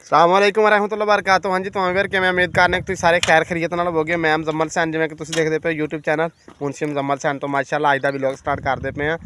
अस्सलामुअलैकुम वरहमतुल्लाहि वबरकातुहू। हाँ जी तो फिर कि मैं उम्मीद करने कि सारे खैर खरीयत नाल हो गए। मैं मुजम्मल सैन जिवें कि तुसीं देखदे पे यूट्यूब चैनल मुंशी मुजम्मल सैन तो माशाअल्लाह अज दा व्लॉग स्टार्ट करते पे हैं।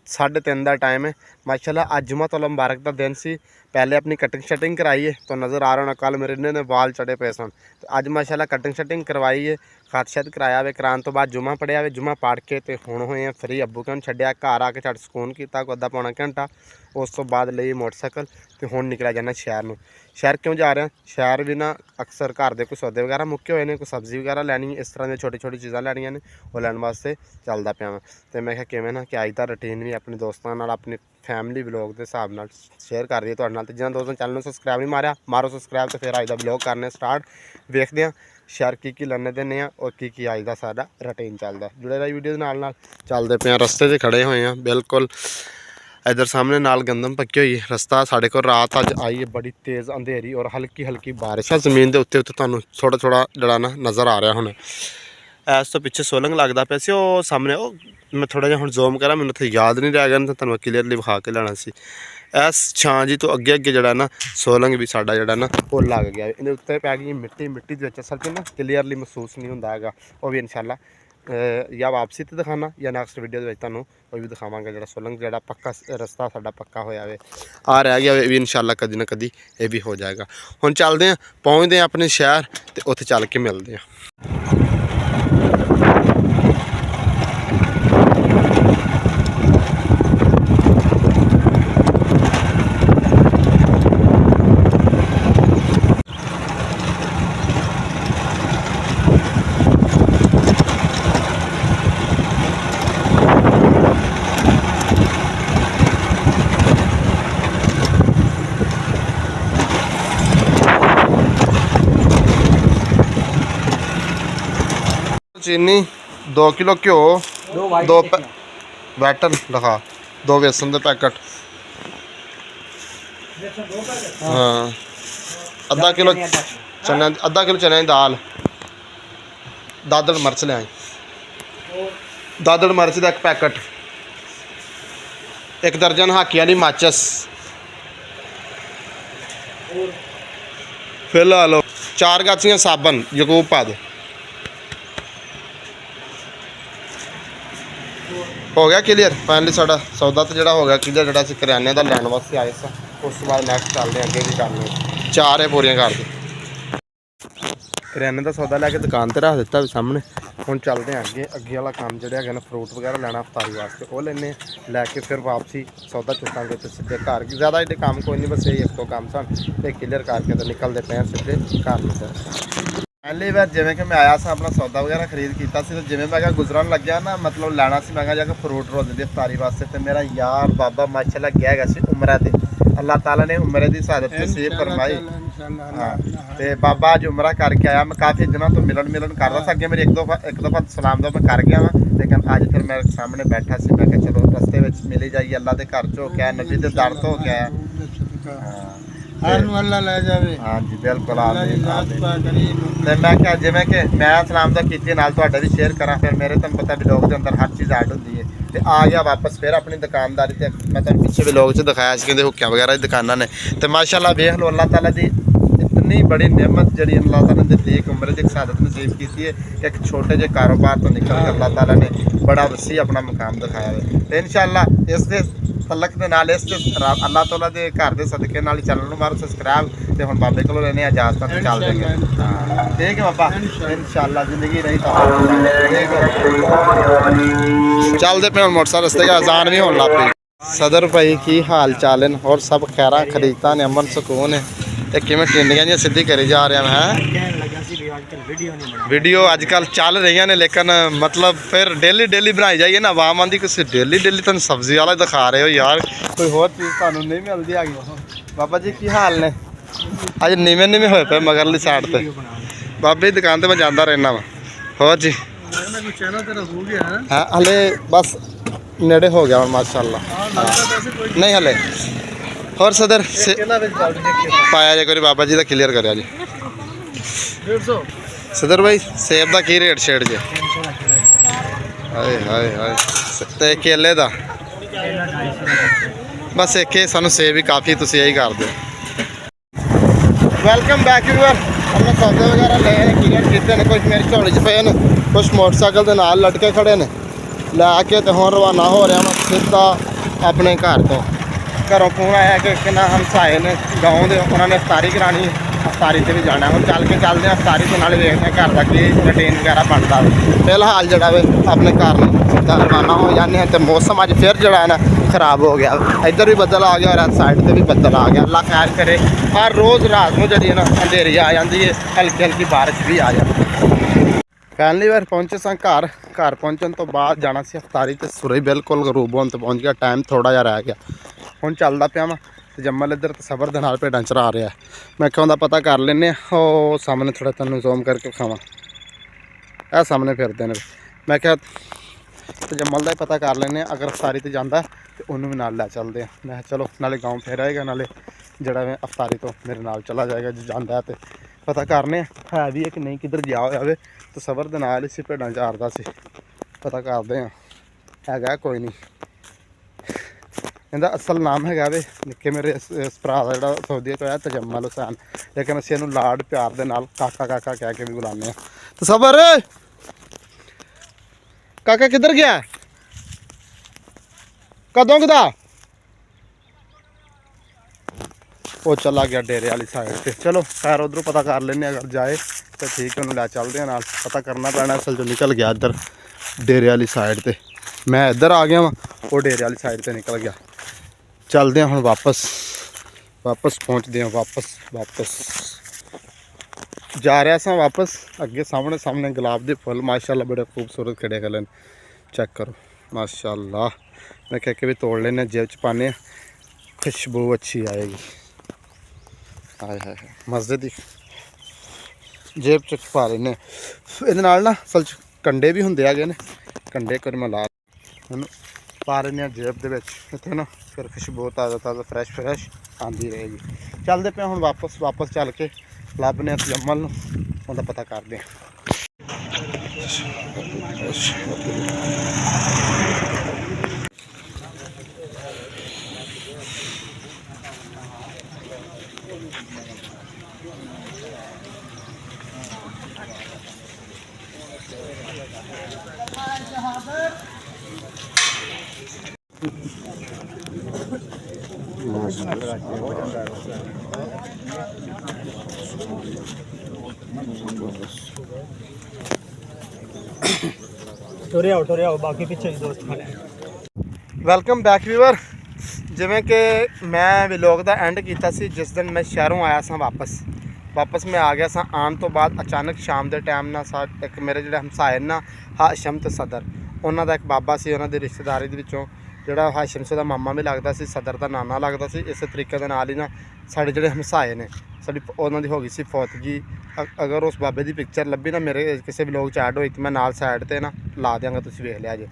3:30 का टाइम है। माशाअल्लाह अज जुम्मतुल मुबारक का दिन सी। पहले अपनी कटिंग शटिंग कराई है तो नज़र आ रहा होना कल मेरे इन्ने बाल चढ़े पे सन तो अज माशाअल्लाह कटिंग शटिंग करवाई है। खत शत कराया वे कराने तो बाद जुम्मा पढ़िया वे जुम्मा पढ़ के तो हुण होए हैं फ्री। अब्बू के छड्डिया घर आके झट सुकून किया को अद्धा पौना घंटा। उस तो बाद ਲਈ मोटरसाइकिल तो हुण निकलिया जाना शहर में। शहर क्यों जा रहे हैं? शहर भी ना अक्सर घर के कोई सौदे वगैरह मुक्के हुए हैं, कोई सब्जी वगैरह लैनी इस तरह की छोटी छोटी चीज़ां लैनियां ने वो लैन वास्ते चलता पाया मैं। तो मैं किवें ना कि अज का रूटीन भी अपने दोस्तों नाल अपनी फैमिली व्लॉग के हिसाब नाल शेयर कर रही है तुहाडे नाल। ते जिन्हां दोस्तों चैनल में सबसक्राइब नहीं मारिया मारो सबसक्राइब। तो फिर अज का व्लॉग करने स्टार्ट। वेखते हैं शहर की लैने देने और की अज का सारा रूटीन चलता। जुड़े रही वीडियो नाल चलते पे रस्ते से खड़े हुए हैं बिल्कुल। इधर सामने नाल गंदम पक्की हुई रस्ता साढ़े को रात अज आई है बड़ी तेज़ अंधेरी और हल्की हल्की बारिश है। जमीन के उत्ते उत्ते तुहानूं थोड़ा थोड़ा जड़ा ना नज़र आ रहा हुण। इस तो पिछे सोलंग लगता पे सी वो सामने वो मैं थोड़ा जिहा हुण जूम करा मैनूं इत्थे याद नहीं रह गया तो तुहानूं क्लीयरली विखा के लेना सी। इस छां जी तो अगे अगे जड़ा ना सोलंग भी साडा जड़ा ना वो लग गया। इहदे उत्ते पै गई मिट्टी मिट्टी दे विच असल च ना क्लीयरली महसूस नहीं हुंदा हैगा। वो भी इंशाअल्लाह या वापसी तो दिखाना या नैक्सट वीडियो तुहानूं वो भी दिखावांगे। जो सोलंग जो पक्का रस्ता साडा पक्का होया वे आ रह गया भी इंशाअल्लाह कदी ना कदी ये भी हो जाएगा। हुण चलते हैं पहुँचते हैं अपने शहर तो उत्थे चल के मिलते हैं। चीनी 2 किलो घ्यो 2 बैटर लिखा 2 बेसन के पैकेट हाँ अद्धा किलो चने की दाल दादड़ मिर्च लिया दादड़ मिर्च का 1 पैकेट 1 दर्जन हाकी वाली माचिस फिर ला लो 4 गाचियाँ साबन यकूब पा दे। हो गया क्लीयर फाइनली साडा सौदा तो जोड़ा हो गया क्लीयर जोड़ा असीं करियाने का लैन वास्ते आए स। उस बाद नैक्सट चलते अगे भी करने 4 पूरियां कर दे। करियाने का सौदा लैके दुकान पर रख दिता सामने। हुण चलते हैं अगे अगे वाला काम जो है ना फ्रूट वगैरह लैना अफतारी वास्ते वो लेने लैके फिर वापसी सौदा चुकांगे तो सीधे घर ज़्यादा एडे काम कोई नहीं बस यही 1-2 काम सन तो क्लीयर करके तो निकलते पे सीधे घर में। पहली बार जिमें कि मैं आया सा अपना सौदा वगैरह खरीद किया तो जिमें मैं गुजरन लग्या ना मतलब लैना सी मैं जाकर फ्रूट रोज दी अफतारी वास्ते तो मेरा यार बाबा माशाअल्लाह गया गया सी उमरा दे। अल्लाह ताला ने उमरे की शहादत नसीब फरमाई। हाँ तो बाबा अज उमरा करके आया मैं काफ़ी दिनों तो मिलन कर रहा था अगे मेरी एक दफ़ा सलाम दो मैं कर गया वहाँ लेकिन अज फिर मेरे सामने बैठा सी मैं चलो रस्ते में मिली जाइए अल्लाह के घर चो क्या नबी के दर तो क्या हाँ जी बिल्कुल तो मैं क्या जिमें कि मैं सलाम तो की नाल तुहाडा भी शेयर करा फिर मेरे तुहानूं पता व्लॉग के अंदर हर चीज़ ऐड होती है तो आ गया वापस फिर अपनी दुकानदारी से। मैं तुहानूं पिछले व्लॉग च दिखाया कि हुक्कियां वगैरह की दुकानां ने तो माशाअल्लाह वेख लो अल्लाह ताला दी इतनी बड़ी नेमत जी अल्लाह ताला ने दी एक उम्र की शहादत नसीब की है। एक छोटे जे कारोबार तो निकल के अल्लाह ताला ने बड़ा वसी अपना मुकाम दिखाया है तो इंशाअल्लाह इस तलक के नाल इस अल्लाह ताला के घर के सदके नाल चैनल में मारो सबसक्राइब तो हम बाबे को लेने इजाजत तो चल देंगे। ठीक है बाबा इंशाअल्लाह जिंदगी रही चलते पे मोटरसाइकिल रस्ते का आसान भी होने लग पी। सदर भाई की हाल चाल है और सब खैर खरीदता ने अमन सुकून है तो किमें टिंडियां जी सीधी करी जा रहा है। वीडियो अजकल चल रही ने लेकिन मतलब फिर डेली डेली बनाई जाइए ना आवाम आँदी किसी डेली डेली तुम सब्जी वाला दिखा रहे हो यार कोई होर चीज़ तुहानूं नहीं मिलती है। बाबा जी की हाल ने अज नीवें नीवें होए पे मगरली साइड पर बाबे की दुकान पर मैं जाता रहना वा होर जी हाँ हले बस नेड़े हो गया माशाअल्लाह नहीं हले होर सदर पाया जे कोई बाबा जी का क्लीयर करा जी। सदर भाई सेब का की रेट शेड़ जे हाय हाय हाय तो केले का बस एक सानू सेब ही काफ़ी तुम यही कर दो। Welcome back viewer. अपने सौदे वगैरह ले क्लीयर किए ने, कुछ मेरी झोली च पे ने, कुछ मोटरसाइकिल के नाल लटके खड़े ने, लैके तो हुण रवाना हो रहा मैं सीधा अपने घर तो। घरों फोन आया कि ना हमसाए ने गाँव के, उन्होंने अफतारी करानी, अफतारी से भी जाना। हम चल के चलते हैं अफतारी तो नाले देखते हैं घर का कि रूटीन वगैरह बनता है। फिलहाल जरा वे अपने घर सीधा रवाना हो जाने हैं। तो मौसम अज फिर जरा ना खराब हो गया, इधर भी बदल आ गया और इस साइड से भी बदल आ गया। अल्लाह खैर करे। हर रोज़ रात को जी ना अंधेरी आ जाती है, हल्की हल्की बारिश भी आ जाती है। पहली बार पहुँचे सा घर, घर पहुँचने तो बाद जाना सी अफतारी, तो सूरज बिल्कुल गरूब होने तो पहुँच गया। टाइम थोड़ा जहा रह गया, हुण चलदा पिया मैं ते जम्मल इधर तो सबर दे नाल भेडां चरा रहा है। मैं क्या पता कर लेने ओ सामने थोड़ा तेन जूम करके खावा, ए सामने फिरते हैं। मैं क्या जम्मल का ही पता कर लेने, अगर अफतारी तो जाता तो उन्होंने भी नाल लै चलते हैं। मैं चलो नाले गाँव फिर आएगा, नाले जड़ा मैं अफतारी तो मेरे नाल चला जाएगा। जो जाता है तो पता करने है भी है कि नहीं, किधर गया हो तो सबर दे नाल इसी भेडां चारदा सी, पता करते हैं हैगा कोई नहीं। इहदा असल नाम है वे निक्के मेरे इस भरा का जो सऊदी होया तजम्मल हुसैन, लेकिन असीं इहनूं लाड प्यार दे नाल काका काका कह के भी बुलाने। तो सबर काका किधर गया, कदों कदा वो चला गया डेरे वाली साइड से। चलो खैर उधरों पता कर लेने, अगर जाए तो ठीक है, उन्होंने लै चलते हैं नाल। पता करना पैना, असल जो निकल गया इधर डेरे वाली साइड से। मैं इधर आ गया वहाँ, वो डेरे वाली साइड से निकल गया। चलते हैं हम वापस पहुँचते हैं वापस जा रहा सा वापस। अगे सामने गुलाब के फुल माशाल्लाह बड़े खूबसूरत खड़े खले, चेक करो माशाल्लाह। मैं कह के भी तोड़ लेने, जेब च पाने, खुशबू अच्छी आएगी। हाय हाय मस्जिद की जेब च पा लेने। ये ना असल कंडे भी होंगे है ने, कंडे कर मैं ला पा लेने जेब के इतने ना, फिर खुशबू ताज़ा फ्रैश आती रहेगी। चलते पे हम वापस चल के लभने जम्मल उनका पता करते हैं। टुरे आओ बाकी पिछे दोस्त खड़े। Welcome back viewer. जिमें कि मैं व्लॉग का एंड किया सी जिस दिन मैं शहरों आया सा वापस मैं आ गया सा। आने तो बाद अचानक शाम के टाइम ना एक मेरे जो हमसाए ना हाशम तो सदर, उन्हों का एक बाबा से उन्होंने रिश्तेदारी विचों जोड़ा हाशम से मामा भी लगता सी, सदर का नाना लगता सी। इस तरीके के नाल ही ना साढ़े जोड़े हमसाए ने साड़ी उन्होंने हो गई सी फौतगी। अगर उस बाबे की पिक्चर लभी ना मेरे किसी व्लॉग च ऐड हुई तो मैं नाल साइड पर ना ला देंगा, तुम वेख लिया जे।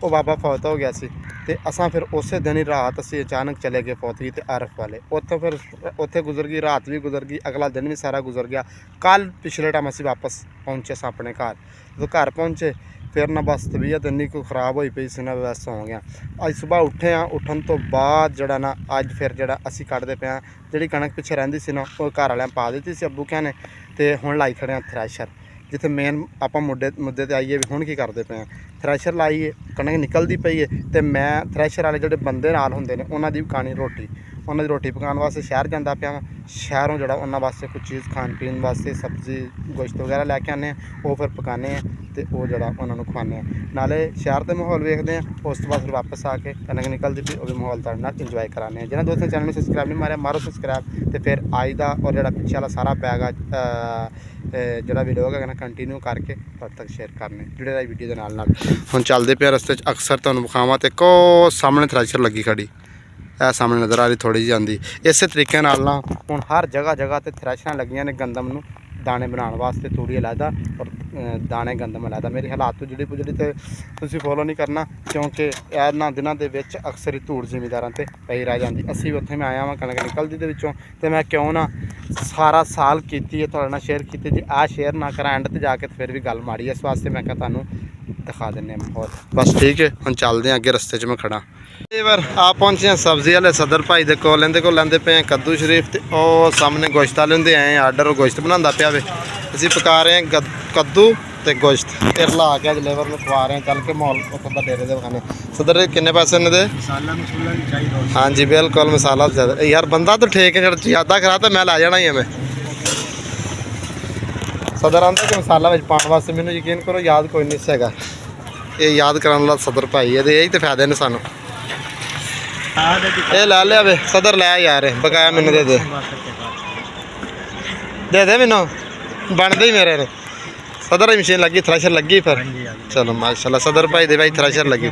वो बाबा फौत हो गया सी ते असां फिर उस दिन ही रात असी अचानक चले गए फौतगी ते अरफ वाले। उत्थों फिर उत्थे गुजर गई रात भी गुजर गई, अगला दिन भी सारा गुजर गया। कल पिछले टाइम असी वापस पहुँचे सा अपने घर। जो घर पहुँचे फिर ना बस तबीयत इन्नी कोई खराब हुई पई सी ना, बस हो गया। अज सुबह उठे हाँ, उठन तो बाद जड़ा ना अज फिर जड़ा असी कटते पे हाँ, जी कणक पिछे रहिंदी सी ना वो घर वाले पा दी सी अब्बू क्या ने, तो हुण लाई खड़े हैं थ्रैशर। जिथे मेन आप मुद्दे ते आइए भी हुण की करते पे हैं, थ्रैशर लाइए कणक निकलती पई है। तो मैं थ्रैशर वाले जोड़े बंदे नाल हुंदे ने उन्हां दी भी खानी रोटी, उन्हां दी रोटी पकाने वास्ते शहर जांदा पिया। शहरों जोड़ा उन्हां वास्ते कुछ चीज़ खान पीन वास्ते सब्जी गोश्त वगैरह लैके आने, वो फिर पकाने तो वो जोड़ा उन्होंने खुआने। नाले शहर का माहौल वेखते हैं, उस तो बाद फिर वापस आके कणक निकलती पई वो भी माहौल तुहाडे नाल इंजॉय कराने। जिन्होंने दोस्तों चैनल में सब्सक्राइब नहीं मारिया मारो सब्सक्राइब, तो फिर अज का और जो पिछले वाला सारा पैगा जोड़ा वीडियो है ना कंटिन्यू करके तुहाडे तक शेयर करने जुड़े रहे वीडियो के नाल। हुण चलते पे रस्ते अक्सर तुहानूं विखावां ते को सामने थ्रैशर लगी खड़ी है, सामने नज़र आ रही थोड़ी जी आंदी। इस तरीके नाल ना हुण हर जगह ते थ्रैशरां लगियां ने गंदम नूं दाने बनाने वास्ते, तूड़ी अलहदा और दाने गंदम अलहदा। मेरी हालात तो जुड़ी पुजड़ी तो तुसीं फॉलो नहीं करना, क्योंकि इन्हां दिनां दे विच अक्सर ही धूड़ जिमीदारां ते पई रह जाती। असी भी उत्थे मैं आया वां कणक निकलदी दे विचों, तो मैं क्यों ना सारा साल कीती है तुहाडे नाल शेयर कीती। जे आ शेयर ना करा एंड ते जाके फिर भी गल माड़ी, इस वास्ते मैं कहा तुहानूं दिखा देने माहौल। बस ठीक है, हम चलते हैं अगे रस्ते च मैं खड़ा। कई बार आप पहुंचे हैं सब्जी वाले सदर भाई दे कोल, इहदे कोल लैंदे पे हैं कद्दू शरीफ ते ओ सामने गोश्त वाले होंदे आए आर्डर गोश्त बनांदा पिया वे, असीं पका रहे हैं कद्दू ते गोश्त इरला आ गया लेबर में खवा रहे हैं। चल के माहौल उधर डेरे दे खाने सदर किन्ने पैसे ने दे मसाला मसूला नहीं चाहिए। हाँ जी बिल्कुल मसाला ज़्यादा यार बंदा तो ठीक है, ज़्यादा करा तो मैं ला जाना ही है मैं सदर आंदा कि मसाला विच पाने वास्ते मैनूं यकीन करो याद कोई नहीं हैगा, ये याद कराने वाला सदर भाई है, यही तो फायदे ने सानू। ये ला लिया वे सदर लै यार बकाया मैनू दे दे मैनू बनते ही मेरे ने सदर की मशीन लगी थ्रैशर लगी फिर चलो माशाल्लाह सदर भाई दे भाई थ्रैशर लगी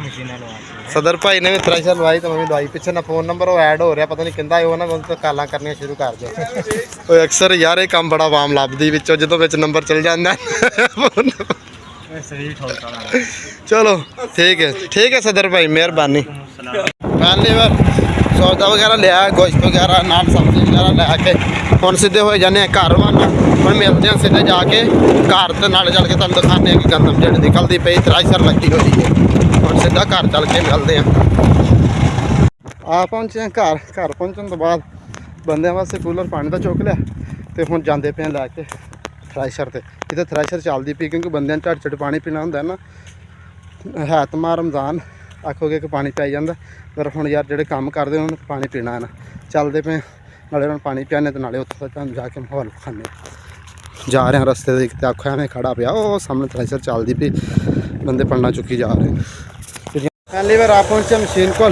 सदर भाई ने भी थ्रैशर लवाई तो मैं दवाई पिछे ना फोन नंबर वो ऐड हो रहा पता नहीं किंदा वो ना तो काला करनियां शुरू कर दो अक्सर यार ये काम बड़ा आम लभदी विचों जदों विच नंबर चल जांदा चलो ठीक है सदर भाई मेहरबानी। पहली बार सौदा वगैरह लिया गोश्त वगैरह नाल सब्जी वगैरह लैके हम सीधे हो जाने घर वाला हम मिलते हैं सीधे जाके घर तो नाले चल के तुम दिखाने कि गंदम जी निकलती पई थ्रैशर लगी हुई है हम सीधा घर चल के मिलते हैं। आ पहुँचे हैं घर पहुँचने तो बाद बंदे वास्ते कूलर पानी का चुक लिया तो हम जाते पे लैके थ्रैशर ते इतने थ्रैशर चलती पई क्योंकि बंदे झट झट पानी पीना होंगे ना है तो मां रमज़ान आखोगे कि पानी पाई जाता पर हम यार जो काम करते उन्होंने पानी पीना है ना चलते पे नाले उन्होंने पानी पियाने तो नाले उत्थों तक जाके माहौल खाने जा रहे हैं रस्ते देखते आखो में खड़ा पिया वो सामने थ्रैशर चलती पई बंदे पन्ना चुकी जा रहे हैं। पहली बार आप पहुँचे मशीन को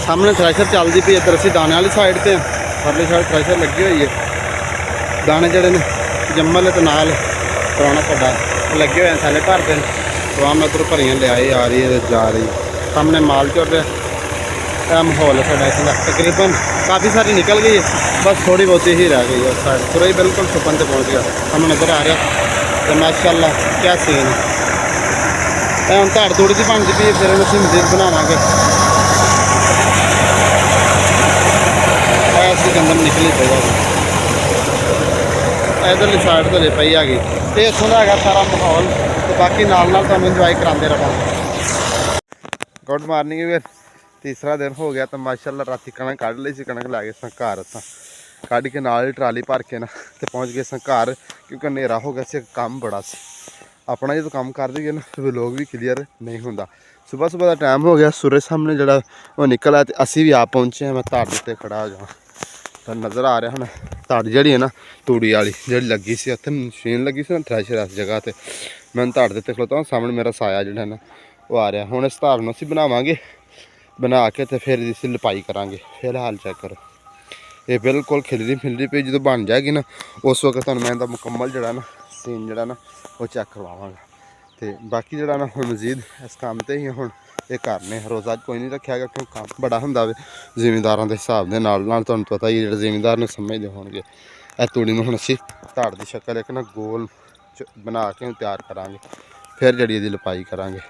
सामने थ्रैशर चलती पई इधर असीं दाने वाली साइड से परली साइड थ्रैशर लगी हुई है दाने जोड़े ने जम्मल तो नाल पुराना पड़ा लगे हुए हैं थैले भरते हैं तो आम उधर भरियां ले आई आ रही है जा रही सामने माल चुर रहा माहौल है साढ़ा इतना तकरीबन काफ़ी सारी निकल गई है बस थोड़ी बहुती ही रह गई है उस साइड पूरा ही बिल्कुल छुपन से पहुँच गया हमें नज़र आ रहा तो माशाल्लाह क्या सीन है हम धाड़ थोड़ी सी बनती पई फिर असीं मजीद बनावांगे ऐसी गंदम निकली पई इधरली साइड तो ले पई हैगी तो इत्थों का है सारा माहौल तो बाकी नाल नाल तुहानूं इंजॉय कराते रहांगे। गुड मॉर्निंग फिर तीसरा दिन हो गया तो माशाल्लाह राती कणक कढ़ ली सी कणक लै गए स घर असां कढ़ के नाल ही ट्राली भर के ना तो पहुँच गए स घर क्योंकि हनेरा हो गया से काम बड़ा सी अपना जो काम कर देंगे ना तो लोग भी क्लीयर नहीं होंदा। सुबह सुबह का टाइम हो गया सूरज सामने जरा वो निकल आया तो असी भी आप पहुँचे हैं मैं धाड़ उत्ते खड़ा हो जावां तो नज़र आ रहा है धाड़ जी है ना तूड़ी वाली जी लगी सी उत्थे मशीन लगी सी ना थ्रैशर इस जगह पर मैं धाड़ उत्ते खलोता हूँ सामने मेरा साया जो है ना वो आ रहा हुण इस धार नूं असीं बनावांगे बना के तो फिर इसी लपाई करांगे। फिलहाल चेक करो ये बिल्कुल खिलरी पई जो बन जाएगी ना उस वक्त तुहानूं मैं मुकम्मल जड़ा ना सीन जड़ा ना वो चेक करवावांगा तो बाकी जड़ा ना हुण मजीद इस काम ते ही हुण ये करने रोज़ा कोई नहीं रखा गया क्यों काम बड़ा हुंदा वे जिमींदारां दे हिसाब दे नाल तुहानूं पता ही जिहड़े जिमींदार ने समझदे होणगे इह तूड़ी नूं हुण असीं धाड़ दी शक्ल एक ना गोल बना के तैयार करांगे फिर जड़ी इहदी लपाई करांगे।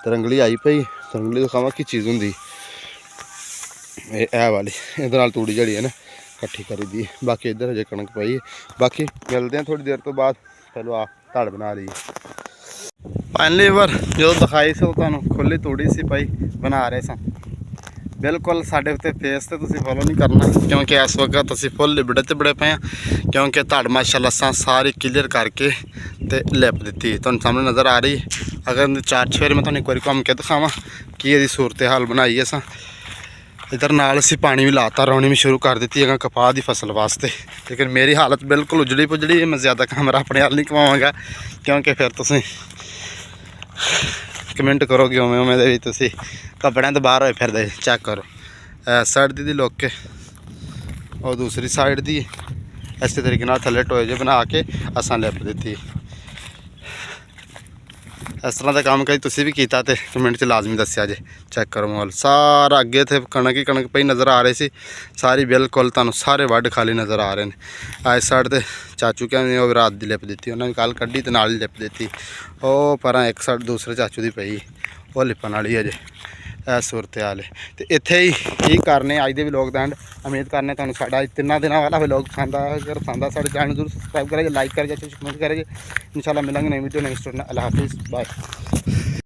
तरंगली आई पई तरंगली दिखावा की चीज़ होंगी ए वाली इधर तूड़ी जड़ी है ना कट्ठी करी दी बाकी इधर अजे कणक पई बाकी मिलते हैं थोड़ी देर तो बाद चलो आ धाड़ बना रही है। फाइनली बार जो दिखाई से तुहानूं खुली तूड़ी सी पई बना रहे सन बिल्कुल साढ़े उत्ते फेस तो तुसीं फॉलो नहीं करना क्योंकि इस वक्त असीं फुल लिबड़े ते बड़े पे हैं क्योंकि धाड़ माशाल्लाह असां सारी क्लीयर करके ते लिप दी तुहानूं सामने नज़र आ रही है। अगर चार छेर मैं तुहानूं एक बार घूम के दिखावां कि ये सूरत हाल बनाई है असां इधर नाल असीं पानी भी लाता रौनी भी शुरू कर दी अगर कपाह की फसल वास्ते लेकिन मेरी हालत बिल्कुल उजड़ी पुजड़ी है। मैं ज़्यादा कैमरा अपने हाल नहीं घुमावांगा क्योंकि फिर तुसीं कमेंट करोगे उवें उवें दे तुसीं कपड़े तो बाहर होए फिरदे चेक करो इस साइड दी लोग के और दूसरी साइड दी इस तरीके नाल थल्ले टोए जे बना के असां लिप दी इस तरह का काम कभी तुसीं भी कीता ते कमेंट च लाजमी दस्सिया जे। चेक करो माहौल सारा अगे थे कणक ही कणक पई नज़र आ रही सी सारी बिल्कुल तुहानूं सारे वड खाली नज़र आ रहे हैं। इस साइड ते चाचू क्या ने वो रात दी लिप दी उन्होंने कल कड्ढी ते नाल लिप दी वो पर एक साइड दूसरे चाचू दी पई वो लिपन वाली अजे सूरत हाल है तो इत्थे ही करने अज दे व्लॉग दा एंड उम्मीद करने तुहानूं साडा 3 दिनों वाला व्लॉग पसंद आया अगर पसंद आ साडे चैनल जरूर सब्सक्राइब करें लाइक करें कमेंट करें इंशाल्लाह मिलेंगे नई वीडियो नेक्स्ट अल्लाह हाफिज़ बाय।